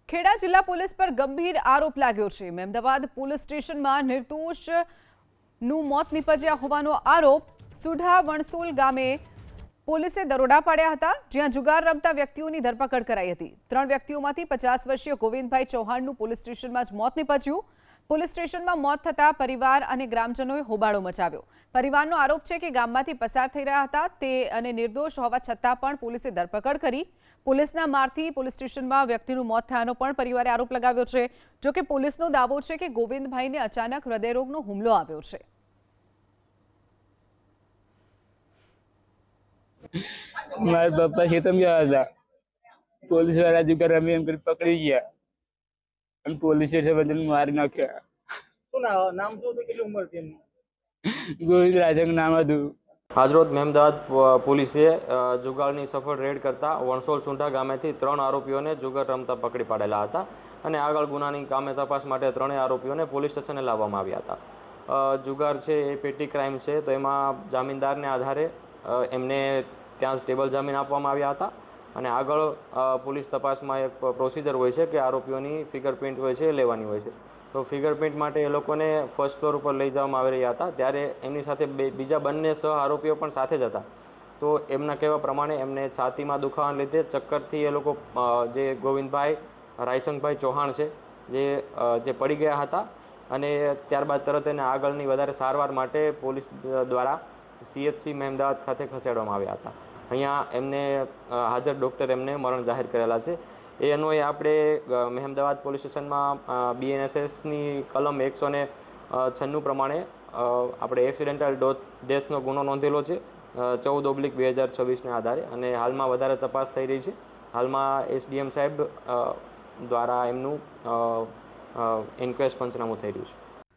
ખેડા જિલ્લા પોલીસ પર ગંભીર આરોપ લાગ્યો છે। મહેમદાવાદ પોલીસ સ્ટેશનમાં નિર્દોષનું મોત નીપજ્યા હોવાનો આરોપ। સુઢા વણસોલ ગામે પોલીસે દરોડા પાડ્યા હતા, જ્યાં જુગાર રમતા વ્યક્તિઓની ધરપકડ કરાઈ હતી। 3 વ્યક્તિઓમાંથી 50 વર્ષીય ગોવિંદભાઈ ચૌહાણનું પોલીસ સ્ટેશનમાં જ મોત નીપજ્યું। પોલીસ સ્ટેશનમાં મોત થતા પરિવાર અને ગ્રામજનોએ હોબાળો મચાવ્યો। પરિવારનો આરોપ છે કે ગામમાંથી પસાર થઈ રહ્યા હતા તે અને નિર્દોષ હોવા છતાં પણ પોલીસે ધરપકડ કરી। પોલીસના મારથી પોલીસ સ્ટેશનમાં વ્યક્તિનું મોત થયાનો પણ પરિવારે આરોપ લગાવ્યો છે। જો કે પોલીસનો દાવો છે કે ગોવિંદભાઈને અચાનક હૃદયરોગનો હુમલો આવ્યો છે। મારા પપ્પા ખેતમ ગયા હતા, પોલીસ વાળા જુગાર રમી એમ કરી પકડી ગયા અને પોલીસે બધાને મારી નાખ્યા। શું નામ શું હતું, કેટલી ઉંમર હતી એમની? ગોવિંદ રાજંગ નામ હતું। આજરોજ મહેમદાવાદ પોલીસે જુગારની સફળ રેડ કરતા વણસોલ સુંઢા ગામેથી 3 આરોપીઓને જુગાર રમતા પકડી પાડેલા હતા અને આગળ ગુનાની કામે તપાસ માટે 3 આરોપીઓને પોલીસ સ્ટેશને લાવવામાં આવ્યા હતા। જુગાર છે એ પેટી ક્રાઇમ છે, તો એમાં જામીનદારને આધારે એમને ત્યાં જ ટેબલ જામીન આપવામાં આવ્યા હતા અને આગળ પોલીસ તપાસમાં એક પ્રોસિજર હોય છે કે આરોપીઓની ફિંગરપ્રિન્ટ હોય છે એ લેવાની હોય છે। તો ફિંગરપ્રિન્ટ માટે એ લોકોને ફર્સ્ટ ફ્લોર ઉપર લઈ જવામાં આવી રહ્યા હતા, ત્યારે એમની સાથે બીજા બંને સહ આરોપીઓ પણ સાથે જ હતા। તો એમના કહેવા પ્રમાણે એમને છાતીમાં દુખાવાને લીધે ચક્કરથી એ લોકો જે ગોવિંદભાઈ રાયસંગભાઈ ચૌહાણ છે જે પડી ગયા હતા અને ત્યારબાદ તરત એને આગળની વધારે સારવાર માટે પોલીસ દ્વારા CHC મહેમદાવાદ ખાતે ખસેડવામાં આવ્યા હતા। અહીંયા એમને હાજર ડૉક્ટર એમને મરણ જાહેર કરેલા છે। એ અન્વયે આપણે મહેમદાવાદ પોલીસ સ્ટેશનમાં BNSSની કલમ 196 પ્રમાણે આપણે એક્સિડેન્ટલ ડેથનો ગુનો નોંધેલો છે 14/2026ને આધારે, અને હાલમાં વધારે તપાસ થઈ રહી છે। હાલમાં SDM સાહેબ દ્વારા એમનું ઇન્ક્વેસ્ટ પંચનામું થઈ રહ્યું છે।